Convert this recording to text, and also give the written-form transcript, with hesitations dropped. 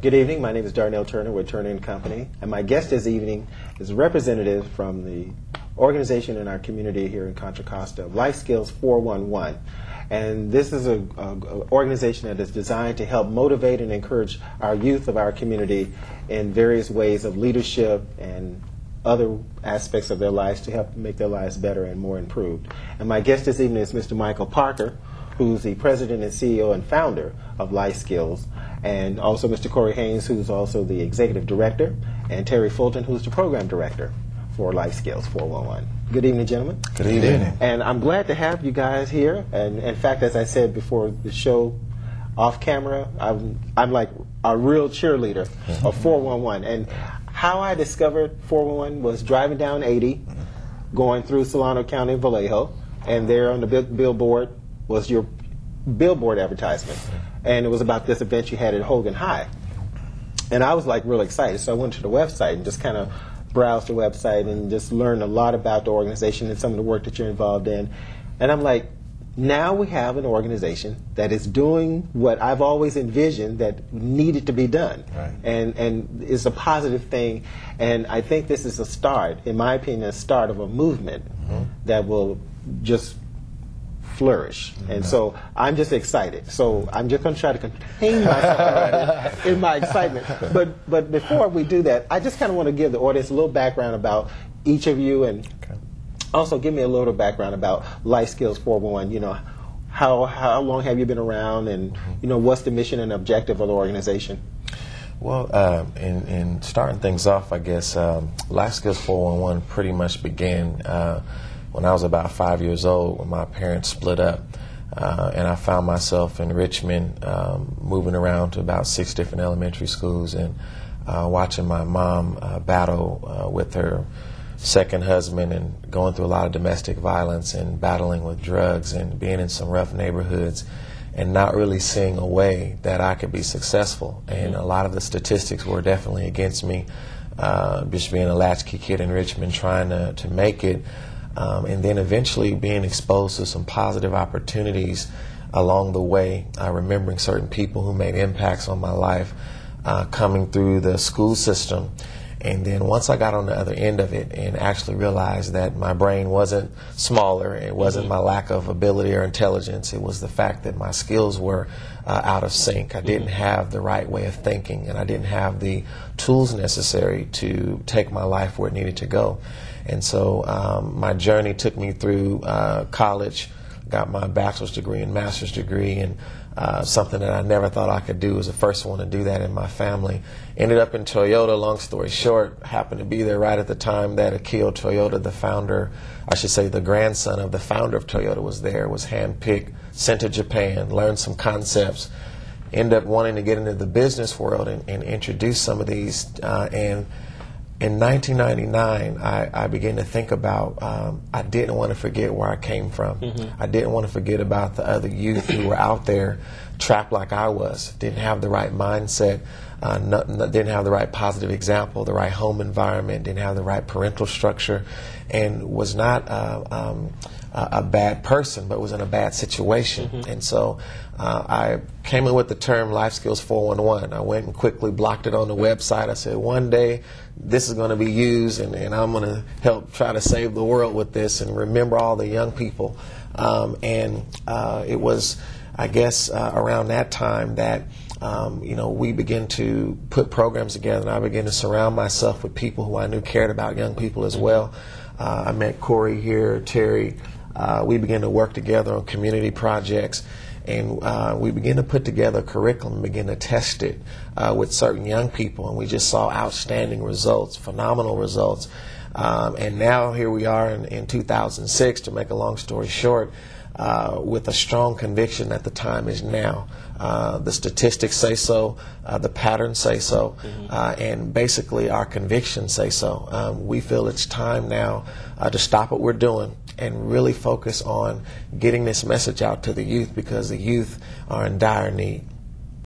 Good evening. My name is Darnell Turner with Turner & Company, and my guest this evening is a representative from the organization in our community here in Contra Costa, Lifeskills411. And this is an organization that is designed to help motivate and encourage our youth of our community in various ways of leadership and other aspects of their lives to help make their lives better and more improved. And my guest this evening is Mr. Michael Parker, who's the president and CEO and founder of Lifeskills, and also Mr. Corey Haynes, who's also the executive director, and Terry Fulton, who's the program director for Lifeskills411. Good evening, gentlemen. Good evening. And I'm glad to have you guys here. And in fact, as I said before the show, off camera, I'm like a real cheerleader of 411. And how I discovered 411 was driving down 80, going through Solano County, Vallejo, and there on the billboard was your billboard advertisement. And it was about this event you had at Hogan High. And I was like real excited. So I went to the website and just kind of browsed the website and just learned a lot about the organization and some of the work that you're involved in. And I'm like, now we have an organization that is doing what I've always envisioned that needed to be done. Right. And it's a positive thing. And I think this is a start, in my opinion, a start of a movement that will just flourish. And so I'm just excited. So I'm just going to try to contain myself in my excitement. But before we do that, I just kind of want to give the audience a little background about each of you, and also give me a little background about Lifeskills411. You know, how long have you been around, and you know, what's the mission and objective of the organization? Well, in starting things off, I guess Lifeskills411 pretty much began when I was about 5 years old, when my parents split up, and I found myself in Richmond, moving around to about 6 different elementary schools, and watching my mom battle with her second husband, and going through a lot of domestic violence, and battling with drugs, and being in some rough neighborhoods, and not really seeing a way that I could be successful. And a lot of the statistics were definitely against me, just being a latchkey kid in Richmond trying to make it. And then eventually being exposed to some positive opportunities along the way, remembering certain people who made impacts on my life, coming through the school system. And then once I got on the other end of it and actually realized that my brain wasn't smaller, it wasn't my lack of ability or intelligence, it was the fact that my skills were out of sync. I didn't have the right way of thinking, and I didn't have the tools necessary to take my life where it needed to go. And so my journey took me through college, got my bachelor's degree and master's degree, and something that I never thought I could do, was the first one to do that in my family. Ended up in Toyota, long story short, happened to be there right at the time that Akio Toyoda, the founder, I should say the grandson of the founder of Toyota, was there, was handpicked, sent to Japan, learned some concepts, ended up wanting to get into the business world and introduce some of these, and in 1999, I began to think about, I didn't want to forget where I came from. I didn't want to forget about the other youth who were out there trapped like I was, didn't have the right mindset, didn't have the right positive example, the right home environment, didn't have the right parental structure, and was not a bad person, but was in a bad situation. And so I came in with the term Lifeskills411. I went and quickly blocked it on the website. I said, one day this is going to be used, and I'm going to help try to save the world with this and remember all the young people. It was, I guess, around that time that we began to put programs together, and I began to surround myself with people who I knew cared about young people as well. I met Corey here, Terry. We began to work together on community projects, and we began to put together a curriculum and begin to test it with certain young people, and we just saw outstanding results, phenomenal results. And now here we are in 2006, to make a long story short, with a strong conviction that the time is now. The statistics say so, the patterns say so, and basically our convictions say so. We feel it's time now to stop what we're doing and really focus on getting this message out to the youth, because the youth are in dire need.